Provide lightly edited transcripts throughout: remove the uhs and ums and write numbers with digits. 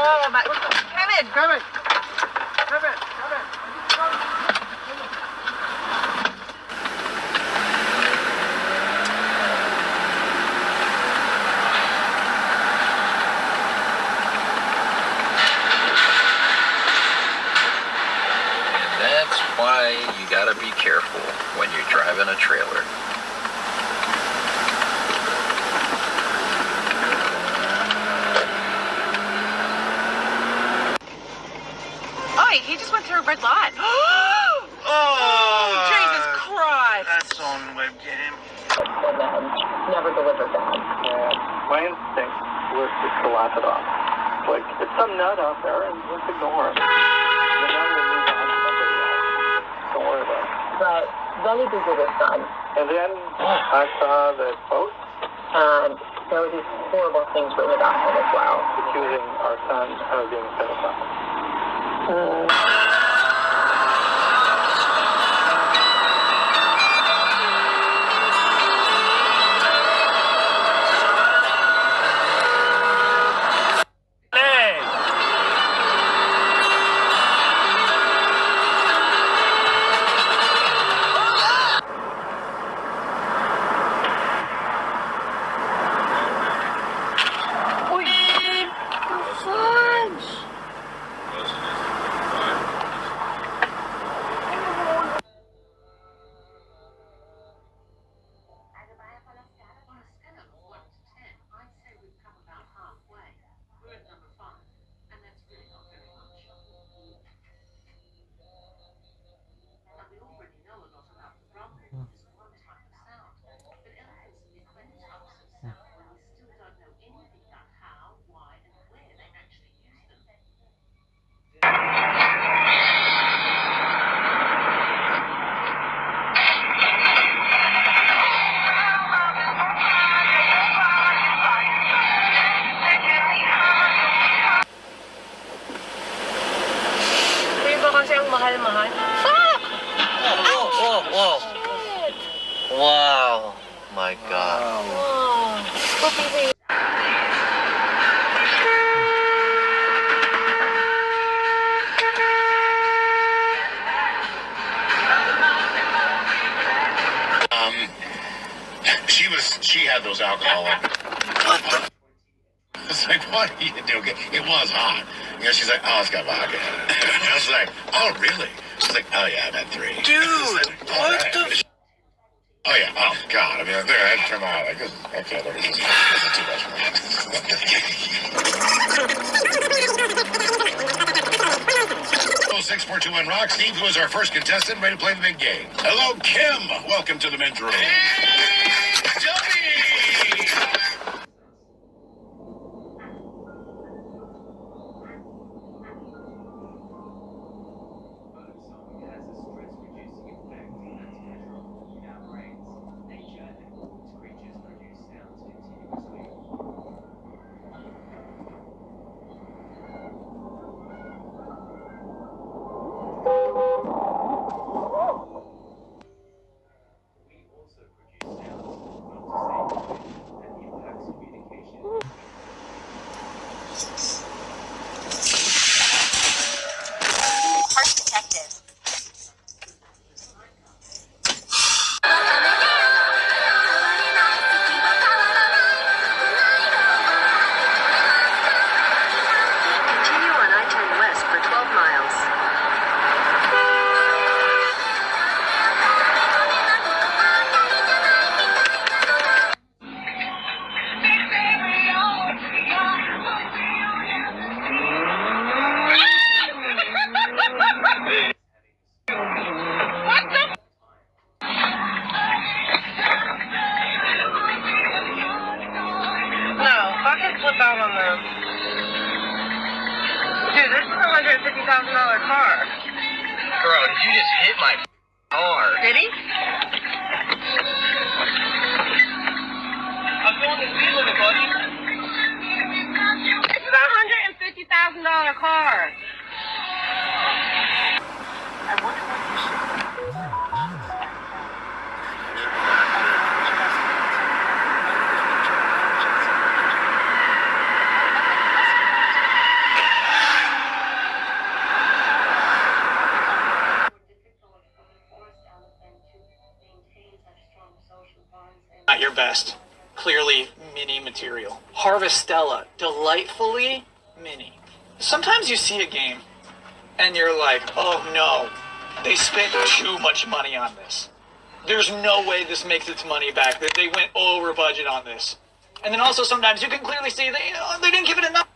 Oh my, Kevin! Kevin! That's why you gotta be careful when you're driving a trailer. Oh, he just went through a red light. Oh, Jesus Christ. That's on webcam. And then never delivered that. Yeah, my instinct was just to laugh it off. Like, it's some nut out there and just ignore it. And then we'll move on to somebody else. Don't worry about it. But then he Googled his son, And then I saw the post and there were these horrible things written about him as well. accusing our son of being a pedophile. Mahal. Whoa. Wow. My God. She had those alcoholic. It's like, what are you doing? It was hot. You know, she's like, oh, it's got vodka in it. I was like, oh, really? She's like, oh, yeah, I've had 3. Dude, what the? Oh, yeah. Oh, God. I mean, there, I had to turn my eye. Like, okay, this is too much for me. Oh, 6421 Rock. Steve, who is our first contestant, ready to play the big game. Hello, Kim. Welcome to the men's room. Hey, Johnny! Flip out on them. Dude, this is a $150,000 car. Bro, did you just hit my car? Did he? I'm going to speed limit, buddy. This is a $150,000 car. I wonder what you should. best. Clearly mini material. Harvestella, delightfully mini. Sometimes you see a game and you're like, oh no, they spent too much money on this. There's no way this makes its money back. That they went over budget on this. And then also sometimes you can clearly see they didn't give it enough.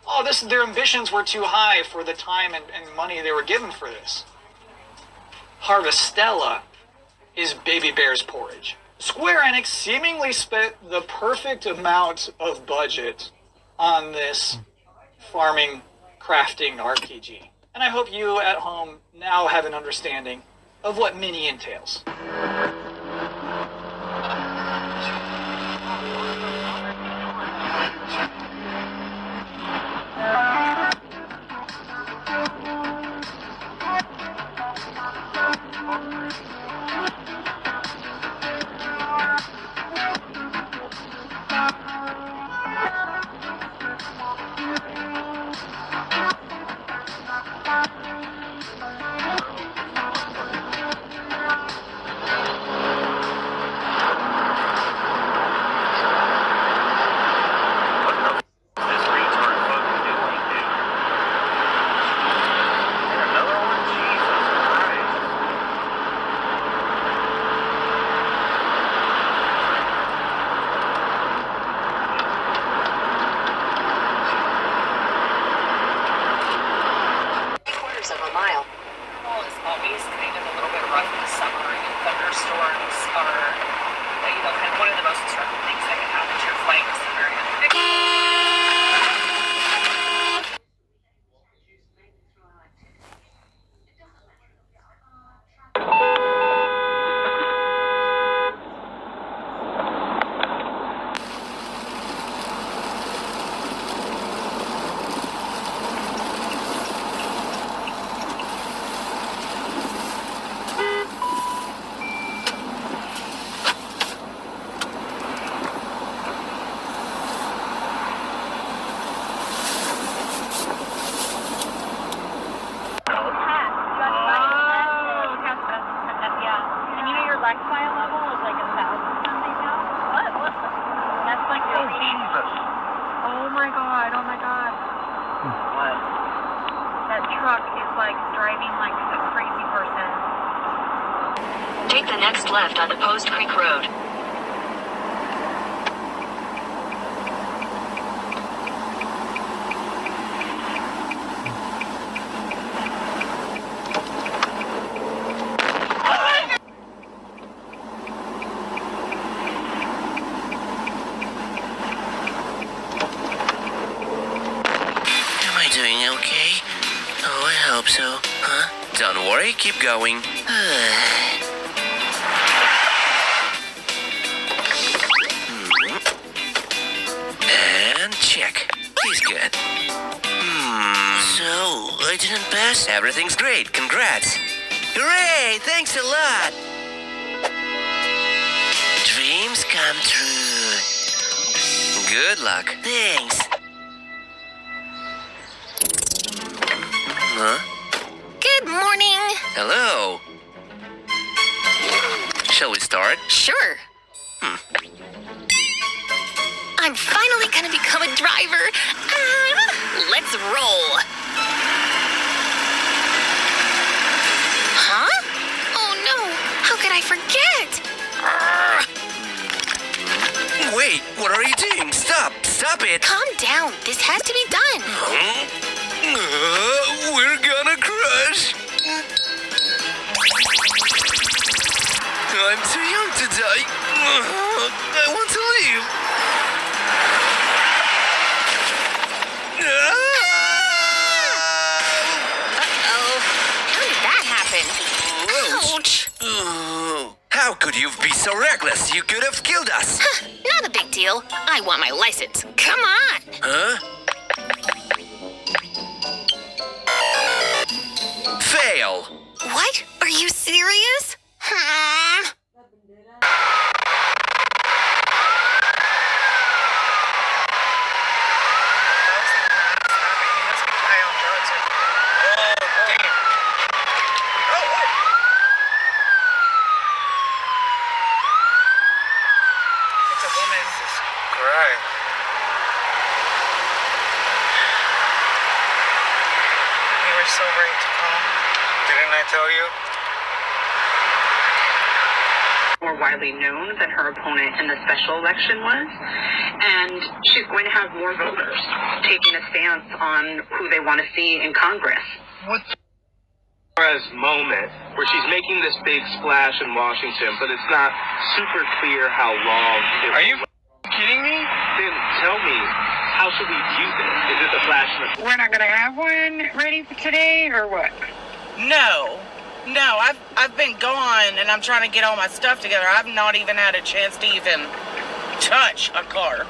Oh, their ambitions were too high for the time and money they were given for this. Harvestella is Baby Bear's porridge. Square Enix seemingly spent the perfect amount of budget on this farming, crafting RPG. And I hope you at home now have an understanding of what mini entails. This retard fucking doing, dude. And another one? Jesus Christ. Quarters of a mile. Well, it's always kind of a little bit rough in the summer, and thunderstorms are, kind of one of the most disruptive things that can happen to your flight. So very Oh my god, oh my god. What? That truck is like driving like a crazy person. Take the next left on the Post Creek Road. Doing okay? Oh, I hope so. Huh? Don't worry, keep going. And check. He's good. So, I didn't pass? Everything's great. Congrats. Hooray! Thanks a lot. Dreams come true. Good luck. Thanks. Huh? Good morning. Hello. Shall we start? Sure. I'm finally gonna become a driver. Let's roll. Huh? Oh no, how could I forget? Wait, what are you doing? Stop! Stop it! Calm down, this has to be done. We're gonna crash. I'm too young to die. I want to leave. Uh-oh. How did that happen? Ouch. How could you be so reckless? You could have killed us. Not a big deal. I want my license. Come on. Huh? Fail. What? Are you serious? so right to call. Didn't I tell you? More widely known than her opponent in the special election was, and she's going to have more voters taking a stance on who they want to see in Congress. Moment where she's making this big splash in Washington, but it's not super clear how long it Are you kidding me? Then tell me, how should we view this? Is it the flash in the... We're not going to have one ready for today, or what? No, I've been gone and I'm trying to get all my stuff together. I've not even had a chance to even touch a car.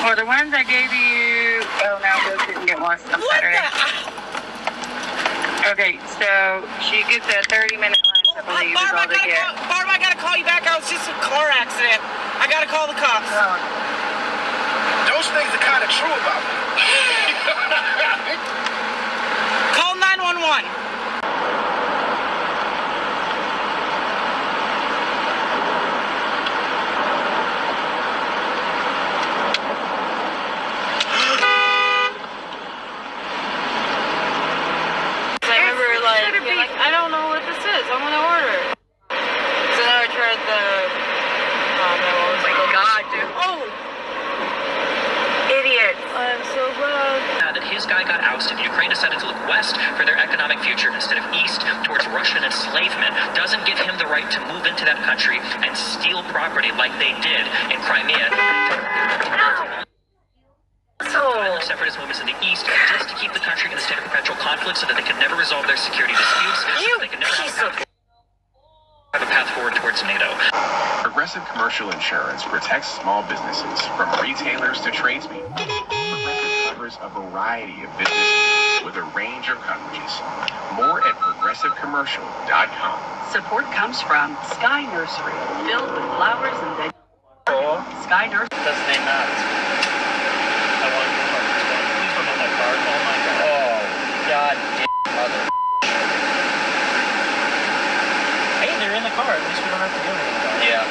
Well, the ones I gave you, oh no, those didn't get lost on Saturday. Okay, so she gets a 30-minute lunch, I believe, is all they get. Barb, I gotta call you back. I was just in a car accident. I gotta call the cops. Those things are kind of true about me. Call 911. I don't know what this is. I want to order. So now I tried the. Oh no! Oh my god, dude! Oh, idiots! I'm so glad that his guy got ousted. Ukraine decided to look west for their economic future instead of east towards Russian enslavement. Doesn't give him the right to move into that country and steal property like they did in Crimea. Separatist movements in the east just to keep the country in a state of perpetual conflict so that they could never resolve their security disputes. They could never have a path forward towards NATO. Progressive Commercial Insurance protects small businesses from retailers to tradespeople. Progressive covers a variety of businesses with a range of coverages. More at progressivecommercial.com. Support comes from Sky Nursery, filled with flowers and vegetables. Sky Nursery. Doesn't name that. I want to park this one. Please don't have that card. Oh my god. Oh, god damn mother. Hey, they're in the car. At least we don't have to do anything. Yeah.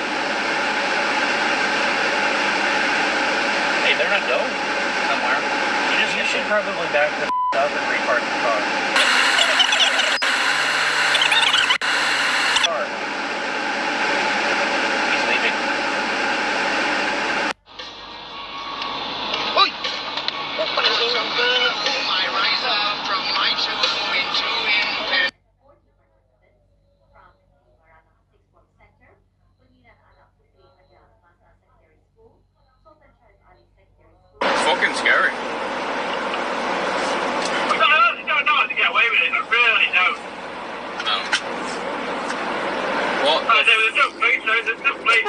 Hey, they're not going somewhere. You should probably back the up and repark the car. He's leaving. It's fucking scary. I don't know how to get away with it. I really don't. No. What? There's no place. There's no place.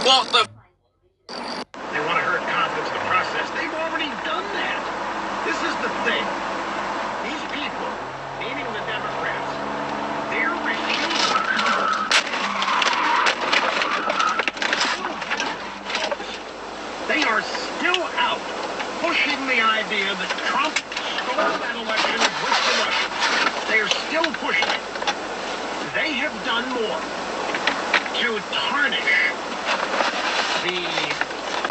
What the? They want to hurt confidence in the process. They've already done that. This is the thing. These people, meaning the Democrats, they're refusing. They are still out pushing the idea that Trump stole that election with the Russians. They are still pushing it. They have done more to tarnish the...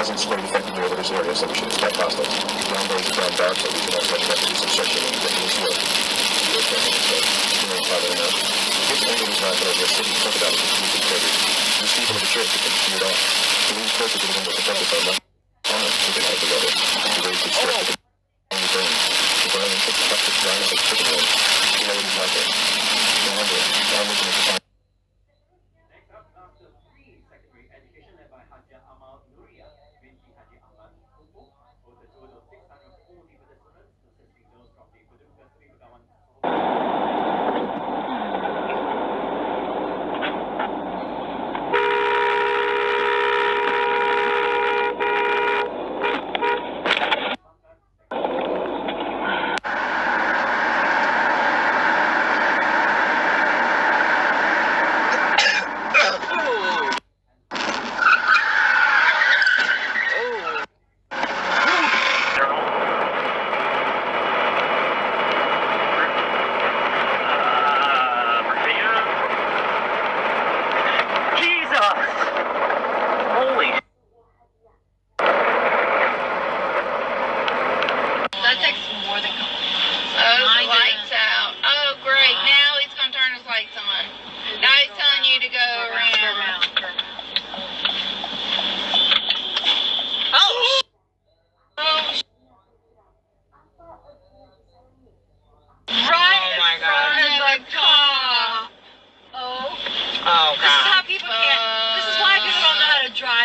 Hasn't spread effectively over this area, so we should expect hostiles. Ground birds are ground dark, so we should expect that to do some searching when we get to this work. This angle is not going to city talk about it with the credit. These people in the church can shoot off. The news closer to the windows protected by left arm, looking out the weather. The way to stress the only burn. The burn and put the toxic dryness of chicken wings. The way it is like it. Remember, I'm looking at the time.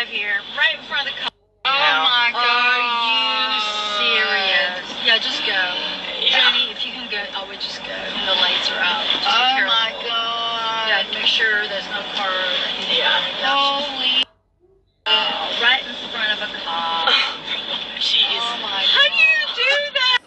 drive here, right in front of the car. Oh my God. Are you serious? Yeah, just go. Jenny, if you can go, I would just go. And the lights are out. Just be Oh careful. my God. Yeah, make sure there's no car. Holy. Right in front of a car. Jeez. Oh my God. How do you do that?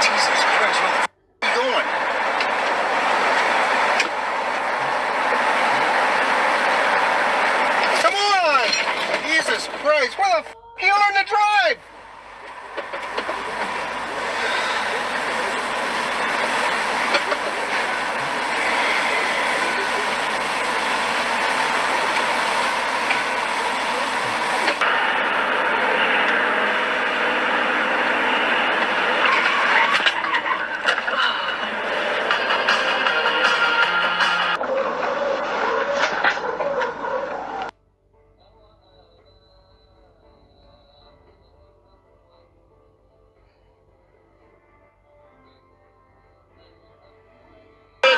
Jesus Christ, where the f*** are you going? Come on! Jesus Christ, where the f*** do you learn to drive?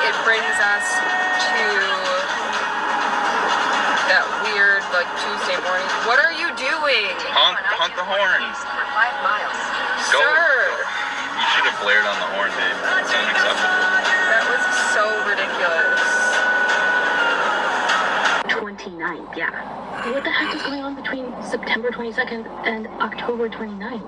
It brings us to that weird, like, Tuesday morning. What are you doing? Honk the horn. For 5 miles. Go. Sir! You should have blared on the horn, babe. It's unacceptable. That was so ridiculous. 29th, yeah. What the heck is going on between September 22nd and October 29th?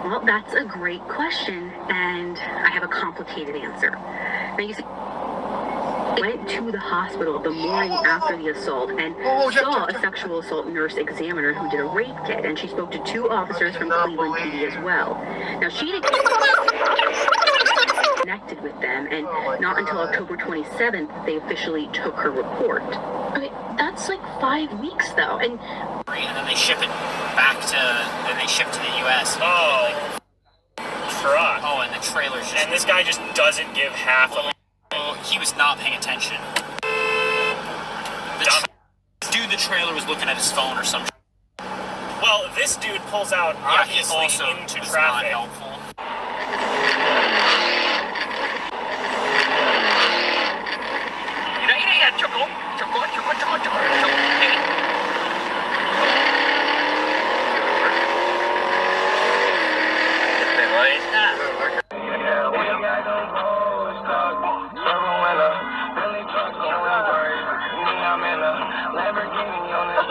Well, that's a great question, and I have a complicated answer. Now, you see, I went to the hospital the morning after the assault and saw a sexual assault nurse examiner who did a rape kit, and she spoke to 2 officers from Cleveland PD as well. Now, she didn't connected with them, and not until October 27th they officially took her report. Okay, that's like 5 weeks though, and then they ship it back to, then they ship to the U.S. Oh, truck. Oh, and the trailer's just... And this guy just doesn't give half of it. Well, he was not paying attention. The trailer was looking at his phone or some. Well, this dude pulls out obviously he also into was traffic. not helpful.